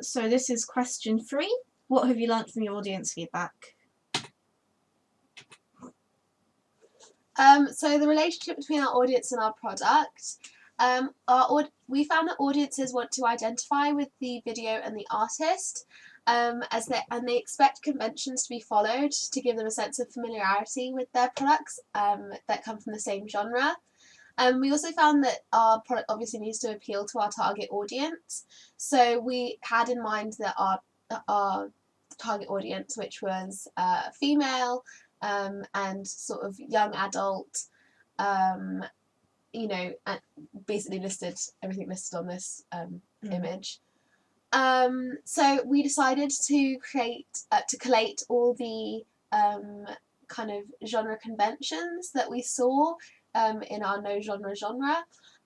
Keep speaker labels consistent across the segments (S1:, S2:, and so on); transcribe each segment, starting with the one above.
S1: So this is question 3. What have you learnt from your audience feedback?
S2: So the relationship between our audience and our product. We found that audiences want to identify with the video and the artist, and they expect conventions to be followed to give them a sense of familiarity with their products that come from the same genre. We also found that our product obviously needs to appeal to our target audience. So we had in mind that our target audience, which was female and sort of young adult, basically listed everything listed on this image. So we decided to collate all the kind of genre conventions that we saw in our no genre,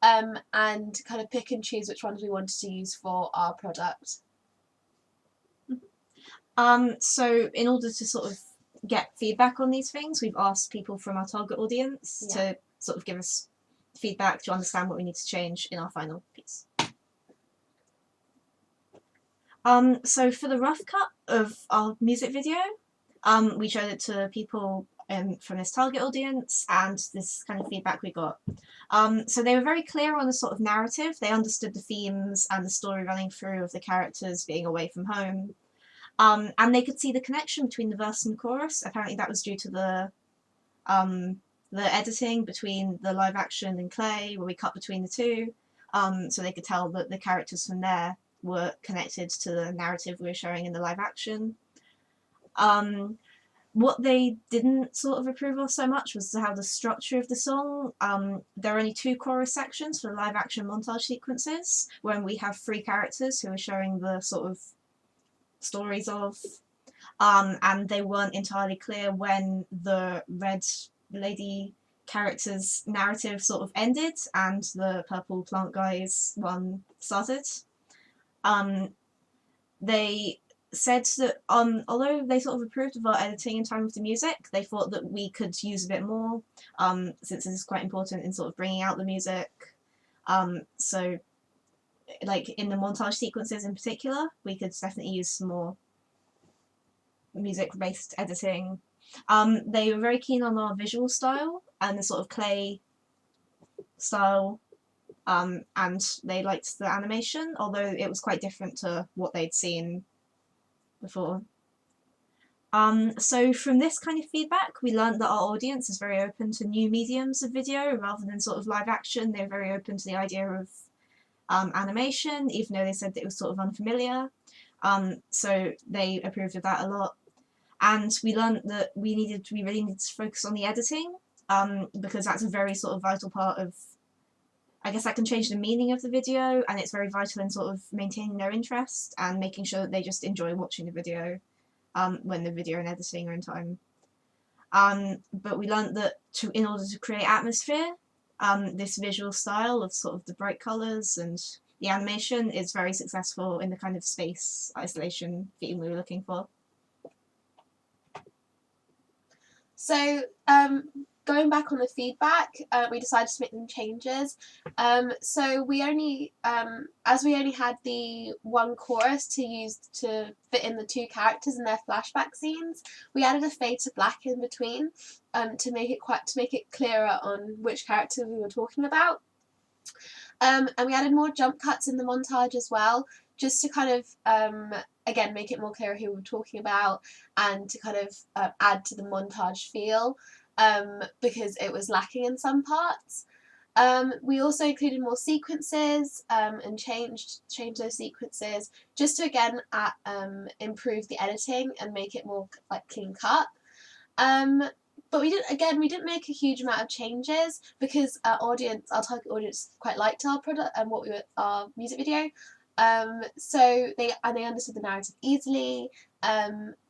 S2: and kind of pick and choose which ones we wanted to use for our product.
S1: So in order to sort of get feedback on these things, we've asked people from our target audience to sort of give us feedback to understand what we need to change in our final piece. So for the rough cut of our music video, we showed it to people from this target audience, and this kind of feedback we got. So they were very clear on the sort of narrative. They understood the themes and the story running through of the characters being away from home. And they could see the connection between the verse and the chorus. Apparently that was due to the editing between the live action and Clay, where we cut between the two. So they could tell that the characters from there were connected to the narrative we were showing in the live action. What they didn't sort of approve of so much was how the structure of the song. There are only 2 chorus sections for the live action montage sequences, when we have 3 characters who are showing the sort of stories of, and they weren't entirely clear when the red lady character's narrative sort of ended and the purple plant guy's one started. They said that although they sort of approved of our editing in time with the music, they thought that we could use a bit more, since this is quite important in sort of bringing out the music. So like in the montage sequences in particular, we could definitely use some more music-based editing. They were very keen on our visual style and the sort of Clay style, and they liked the animation, although it was quite different to what they'd seen before. So from this kind of feedback, we learned that our audience is very open to new mediums of video rather than sort of live action. They're very open to the idea of animation, even though they said that it was sort of unfamiliar. So they approved of that a lot. And we learned that we really needed to focus on the editing, because that's a very sort of vital part of, I guess that can change the meaning of the video, and it's very vital in sort of maintaining their interest and making sure that they just enjoy watching the video when the video and editing are in time. But we learned that in order to create atmosphere, this visual style of sort of the bright colours and the animation is very successful in the kind of space isolation theme we were looking for.
S2: So going back on the feedback, we decided to make some changes. So we only, as we only had the one chorus to use to fit in the 2 characters in their flashback scenes, we added a fade to black in between to make it clearer on which character we were talking about. And we added more jump cuts in the montage as well, just to kind of again make it more clear who we were talking about and to kind of add to the montage feel, because it was lacking in some parts. We also included more sequences and changed those sequences just to again improve the editing and make it more like clean cut. But we didn't make a huge amount of changes because our target audience quite liked our product and our music video. So they understood the narrative easily.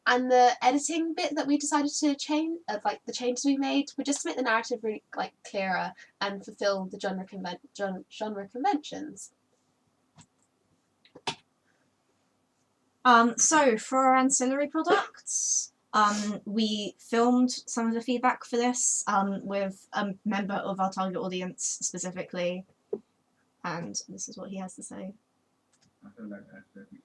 S2: And the editing bit that we decided to change, like the changes we made, were just to make the narrative really like clearer and fulfill the genre conventions.
S1: So for our ancillary products, we filmed some of the feedback for this with a member of our target audience specifically, and this is what he has to say.
S3: I don't like the aesthetic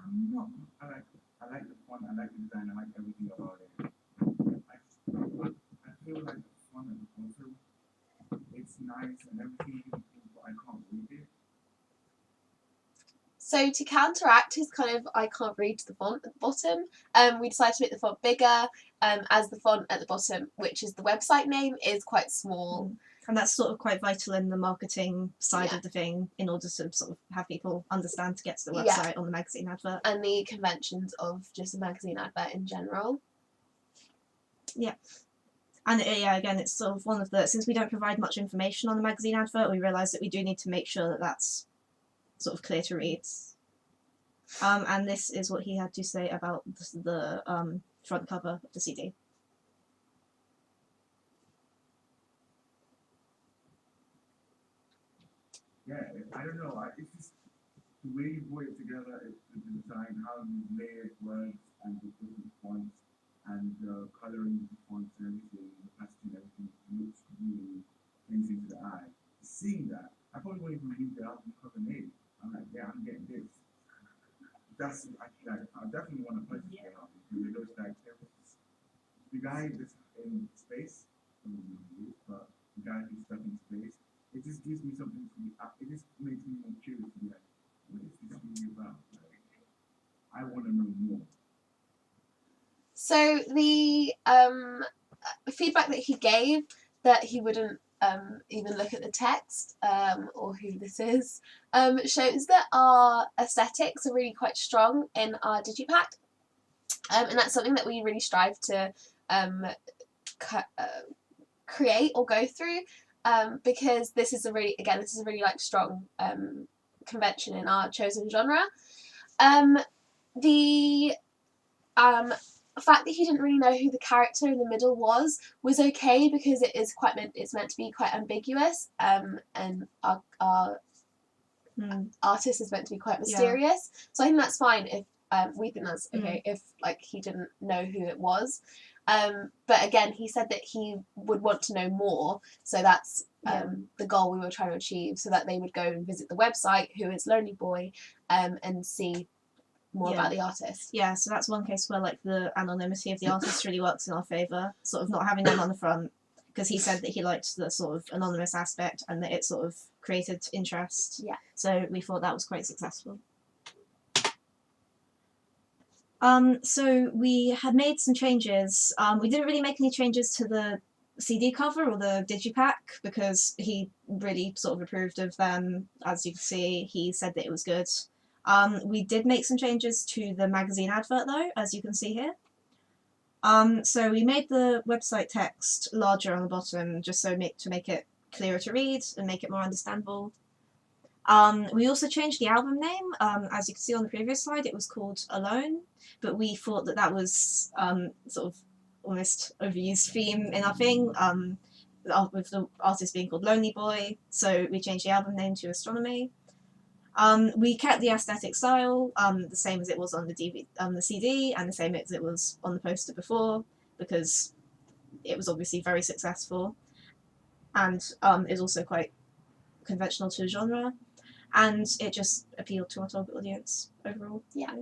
S3: I'm not. I like the font. I like the design. I like everything about it. I feel like the font at the bottom, it's nice and everything, but I can't read it.
S2: So to counteract his kind of I can't read the font at the bottom, we decided to make the font bigger, as the font at the bottom, which is the website name, is quite small.
S1: And that's sort of quite vital in the marketing side
S2: Yeah.
S1: of the thing in order to sort of have people understand to get to the
S2: Yeah.
S1: website on the magazine advert.
S2: And the conventions of just a magazine advert in general.
S1: And yeah, again, it's sort of one of the, since we don't provide much information on the magazine advert, we realise that we do need to make sure that that's sort of clear to read. And this is what he had to say about the front cover of the CD.
S3: Yeah, I don't know. It's just the way you put it together, the design, how you layer words and the different fonts and the coloring of the fonts and everything, the pastel and everything looks really pleasing to the eye. Seeing that, I probably won't even read the album cover name. I'm like, yeah, I'm getting this. That's I definitely want to purchase the album because it looks like the guy is in space, but the guy who's stuck in space. It just gives me something to be. It just makes me more curious to be like, what is this really about? Like, I want to know more.
S2: So the feedback that he gave, that he wouldn't even look at the text or who this is, shows that our aesthetics are really quite strong in our digipack, and that's something that we really strive to create or go through, because this is a really like strong convention in our chosen genre. The fact that he didn't really know who the character in the middle was okay, because it's meant to be quite ambiguous, and our artist is meant to be quite mysterious. Yeah. So I think that's fine if we think that's okay if like he didn't know who it was. But again, he said that he would want to know more, so that's the goal we were trying to achieve, so that they would go and visit the website, who is Lonely Boy, and see more about the artist.
S1: Yeah, so that's one case where like the anonymity of the artist really works in our favour, sort of not having them on the front, because he said that he liked the sort of anonymous aspect and that it sort of created interest.
S2: Yeah.
S1: So we thought that was quite successful. So we had made some changes. We didn't really make any changes to the CD cover or the digipack because he really sort of approved of them. As you can see, he said that it was good. We did make some changes to the magazine advert though, as you can see here. So we made the website text larger on the bottom just so to make it clearer to read and make it more understandable. We also changed the album name. As you can see on the previous slide, it was called Alone, but we thought that that was sort of almost overused theme in our thing, with the artist being called Lonely Boy, so we changed the album name to Astronomy. We kept the aesthetic style the same as it was on the CD and the same as it was on the poster before, because it was obviously very successful and is also quite conventional to the genre, and it just appealed to our target audience overall.
S2: Yeah.